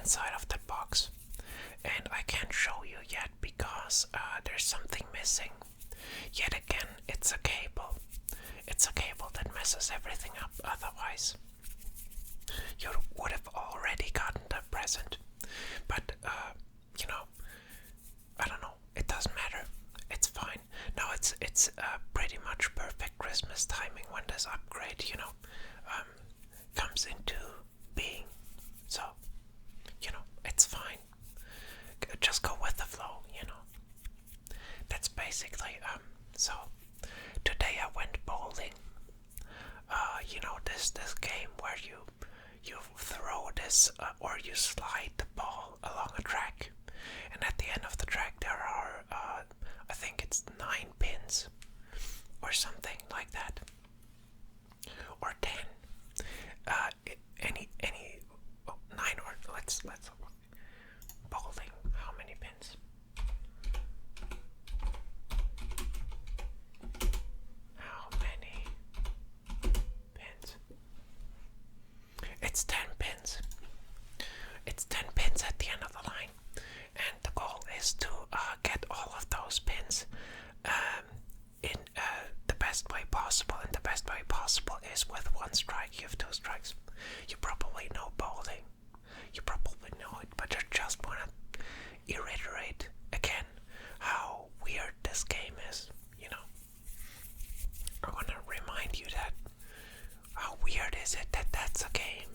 inside of that box. And I can't show you yet because there's something missing. Yet again, it's a cable. It's a cable that messes everything up. Otherwise, you would have already gotten the present. But, I don't know. It doesn't matter. It's fine. Now it's pretty much perfect Christmas timing when this upgrade, comes into being. So, it's fine. Just go with the flow, That's basically, so today I went bowling. This game where you throw this or you slide the ball along a track, and at the end of the track there are I think it's 9 pins or something like that, or 10. Any 9 or let's bowling. How many pins? How many pins? It's 10 pins. It's 10 pins at the end of the line, and the goal is to get all of those pins in the best way possible. And the best way possible is with 1 strike. You have 2 strikes. You probably know bowling. You probably know it, but I just want to reiterate again how weird this game is. I want to remind you that how weird is it that that's a game.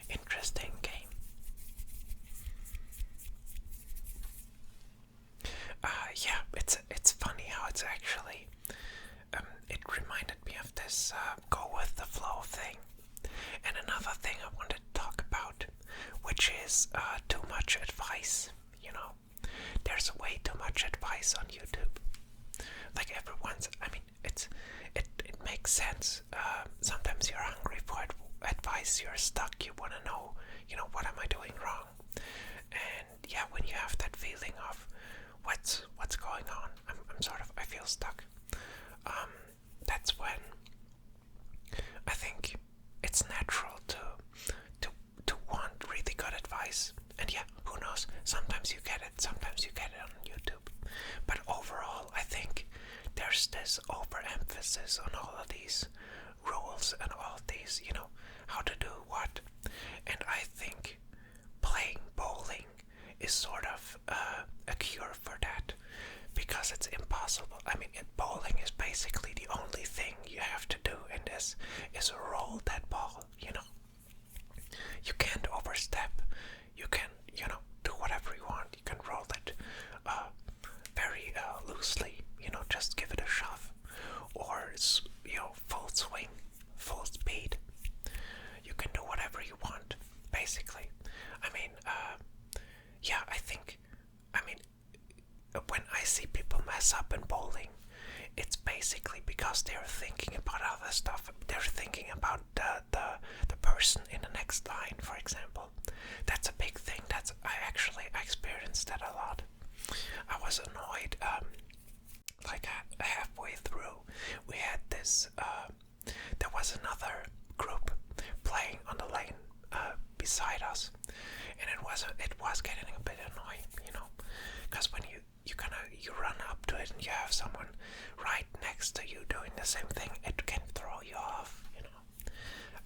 Interesting game. It's funny how it's actually it reminded me of this go with the flow thing. And another thing I wanted to talk about, which is too much advice. There's way too much advice on YouTube. Like it makes sense. Sometimes you're hungry for advice. You're stuck. You want to know, what am I doing wrong? And yeah, when you have that feeling of what's going on, I feel stuck. That's when I think it's natural to want really good advice. And yeah, who knows? Sometimes you get it. Sometimes you get it on YouTube. But overall, I think there's this overemphasis on all of these rules and all of these, how to do what. And I think playing bowling is sort of a cure for that, because it's impossible. Bowling is basically the only thing you have to do in this is roll that ball. You can't overstep. You can, do whatever you want. You can roll it very loosely. Just give it a shove, or full swing, full speed. You can do whatever you want, basically. I think, when I see people mess up in bowling, it's basically because they're thinking about other stuff. They're thinking about the person in the next line, for example. That's a big thing. I experienced that a lot. I was annoyed, like halfway through, we had this, there was another group playing on the lane beside us, and it was getting a bit annoying, because when you run up to it and you have someone right next to you doing the same thing, it can throw you off,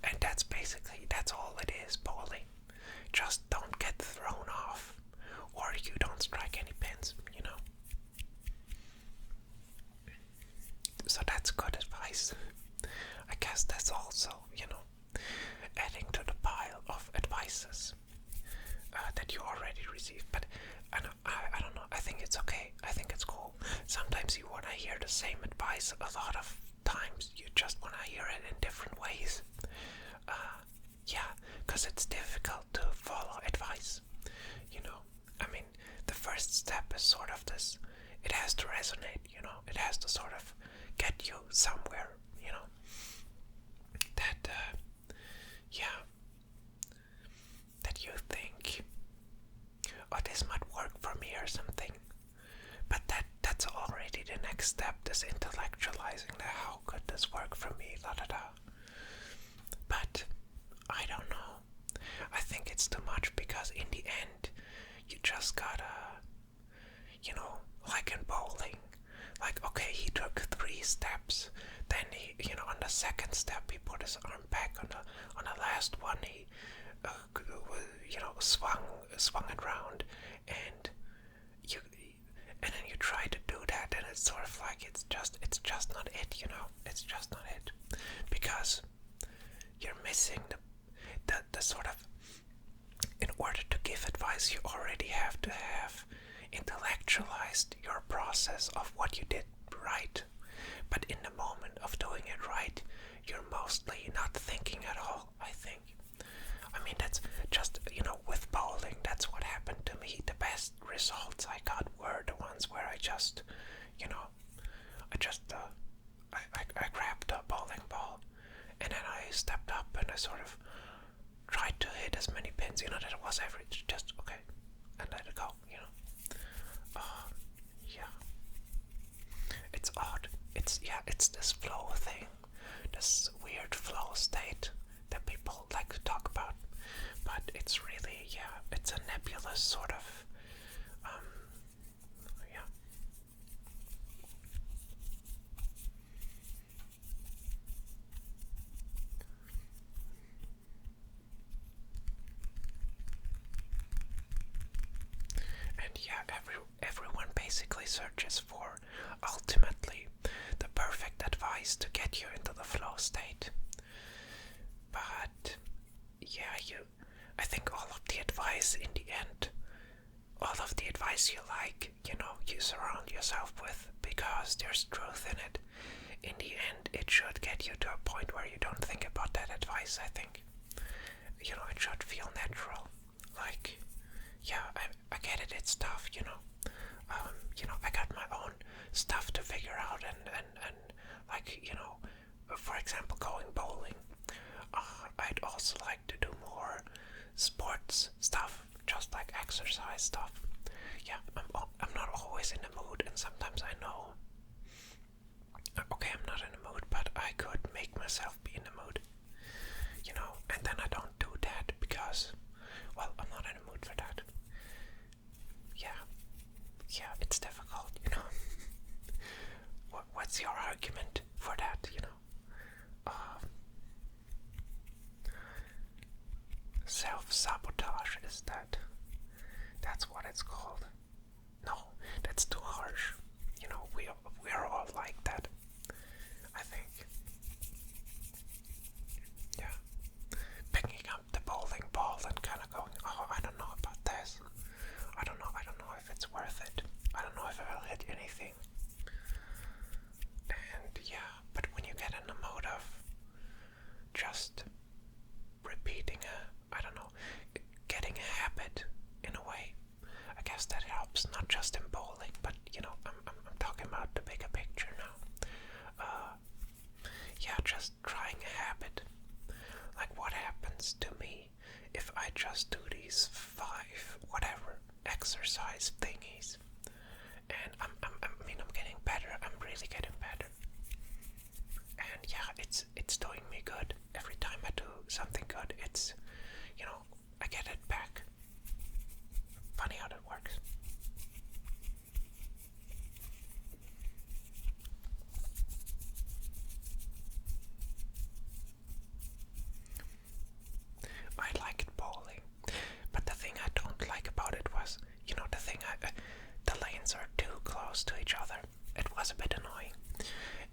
and that's all it is, bowling. Just don't get thrown off, or you don't strike any pins, So that's good advice. I guess that's also, adding to the pile of advices that you already received. But I don't know. I think it's okay. I think it's cool. Sometimes you want to hear the same advice. A lot of times you just want to hear it in different ways. Because it's difficult to follow advice. The first step is sort of this. It has to resonate. It has to sort of get you somewhere. That you think, oh, this might work for me or something. But that's already the next step, this intellectualizing, how could this work for me, But I don't know. think on the last one he, swung it around, and you, and then you try to do that, and it's sort of like it's just not it, it's just not it, because you're missing the sort of, in order to give advice, you already have to have intellectualized your process of what you did right. But in the moment of doing it right, you're mostly not thinking at all, I think. I mean, that's just, with bowling, that's what happened to me. The best results I got were the ones where I just, I grabbed a bowling ball, and then I stepped up and I sort of tried to hit as many pins, that it was average, just okay, and let it go, yeah. It's odd. It's this flow thing, this weird flow state that people like to talk about, but it's really, it's a nebulous sort of, yeah. And everyone basically searches for, ultimately, the perfect advice to get you into the flow state. But I think all of the advice in the end, all of the advice you like, you surround yourself with because there's truth in it. In the end, it should get you to a point where you don't think about that advice, I think. It should feel natural. Like, I get it, it's tough, I got my own stuff to figure out, and like, for example, going bowling. I'd also like to do more sports stuff, just like exercise stuff. Yeah, I'm not always in the mood, and sometimes I know, okay, I'm not in the mood, but I could make myself be in the mood, and then I don't do that because, well, I'm not in the mood for that. Yeah, it's difficult, What's your argument for that, Self-sabotage, is that's what it's called. No, that's too harsh. We are all like that, I think. Yeah. Picking up the bowling ball and kind of going, oh, I don't know about this. I don't know if it's worth it. I don't know if I'll hit anything. And but when you get in the mode of just repeating getting a habit in a way, I guess that helps, not just in bowling, but I'm talking about the bigger picture now. Just trying a habit. Like, what happens to me if I just do these 5 whatever exercise thingies? And I'm getting better. I'm really getting better. And it's doing me good. Every time I do something good, it's, I get it back. Funny how that works. I liked bowling, but the thing I don't like about it was, the lanes are too close to each other. It was a bit annoying.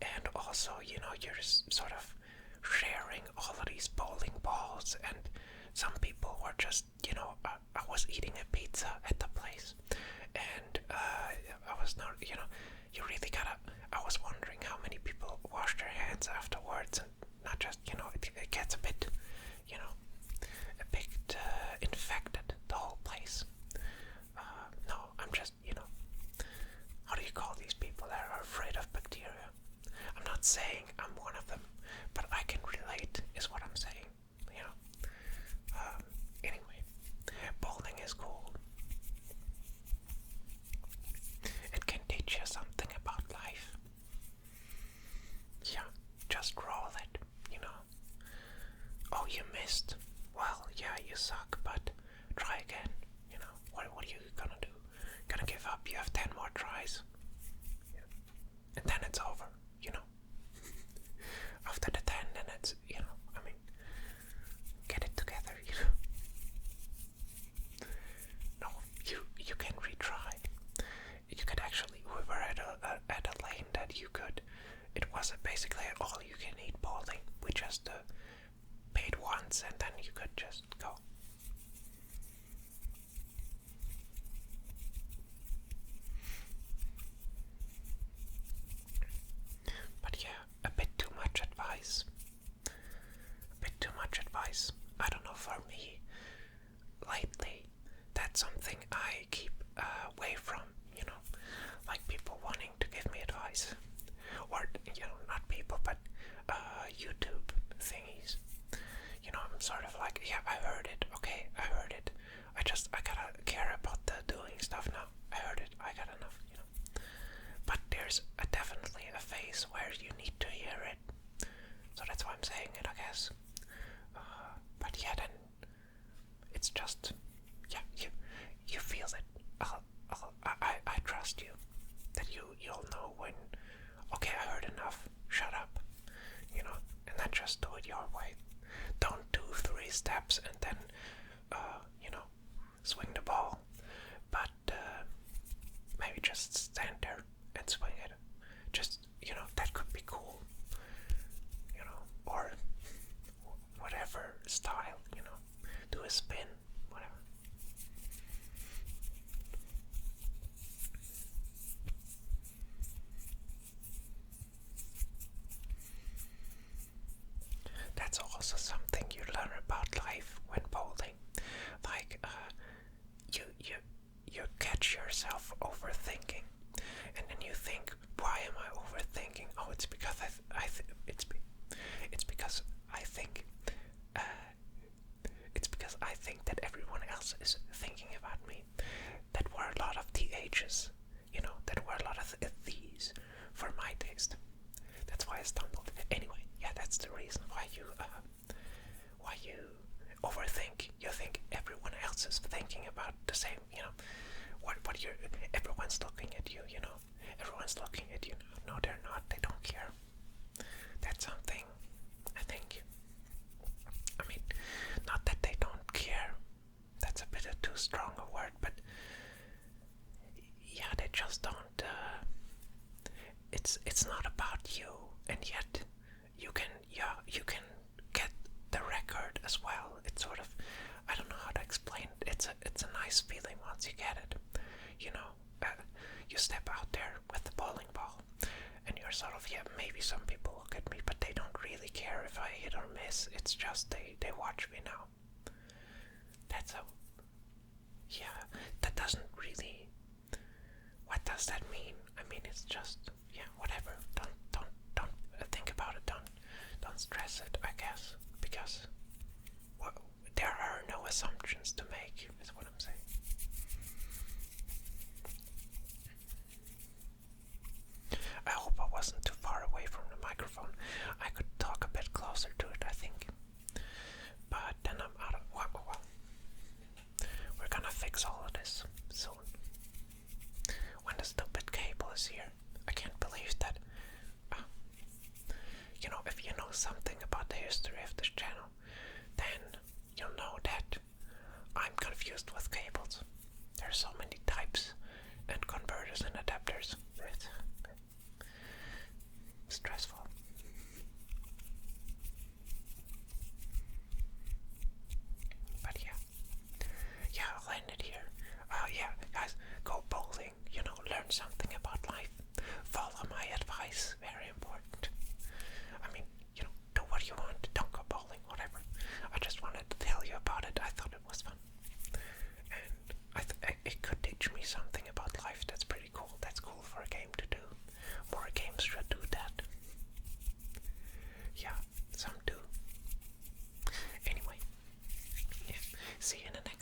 And also, you're sort of sharing all of these bowling balls, and some people were just, I was eating a pizza at the place, and I was not, you really gotta, I was wondering how many people wash their hands afterwards, and not just, it gets a bit, infected, the whole place. No, I'm just, how do you call these people that are afraid of bacteria? I'm not saying I'm one of them, but I can relate, is what I'm saying, Anyway, bowling is cool. It can teach you something about life. Yeah, just roll it, Oh, you missed. Well, you suck, but try again, What are you gonna do? Gonna give up? You have 10 more tries. Yeah. And then it's over, After the 10, then it's, away from, you know, like people wanting to give me advice. Or, you know, not people, but YouTube thingies. You know, I'm sort of like, yeah, I heard it, okay, I heard it. I gotta care about the doing stuff now. I heard it, I got enough, you know. But there's definitely a phase where you need to hear it. So that's why I'm saying it, I guess. But yeah, then it's just, yeah, you feel it. I trust you. That you'll know when, okay, I heard enough, shut up. You know, and then just do it your way. Don't do 3 steps and then, you know, swing the ball. But maybe just stand there and swing it. Just, you know, that could be cool. You know, or whatever style, you know, do a spin, whatever. That's also something you learn about life when bowling. Like, you catch yourself overthinking, and then you think, why am I overthinking? Oh, it's because it's because I think it's because I think that everyone else is thinking about me. That were a lot of THs, you know, that were a lot of these for my taste. That's why I stumbled. Anyway, yeah, that's the reason why you overthink. You think everyone else is thinking about the same, you know. What you're, everyone's looking at you, you know. Everyone's looking at you. No, they're not. They don't care. That's something, I think. I mean, not that they don't care. That's a bit too strong a word, but yeah, they just don't. It's not about you, and yet you can get the record as well. It's sort of, I don't know how to explain it. It's a nice feeling once you get it. You know, you step out there with the bowling ball, and you're sort of, yeah, maybe some people look at me, but they don't really care if I hit or miss. It's just they watch me now. That's a, yeah, that doesn't really, what does that mean? I mean, it's just, yeah, whatever. Don't think about it. Don't stress it, I guess, because well, there are no assumptions to make, is what I'm saying. I hope I wasn't too far away from the microphone. I could talk a bit closer to it, I think. But then I'm out of, well, we're gonna fix all of this soon. When the stupid cable is here. I can't believe that. You know, if you know something about the history of this channel, then you'll know that I'm confused with cables. There's so many types and converters and adapters. It's stressful. But yeah, I'll end it here. Yeah, guys, go bowling. You know, learn something about life. Follow my advice. Very important. I mean, you know, do what you want. Don't go bowling. Whatever. I just wanted to tell you about it. I thought it was fun, and it could teach me something about life. That's pretty cool. That's cool for a game to do. More games should do that. Yeah, some do. Anyway, yeah. See you in the next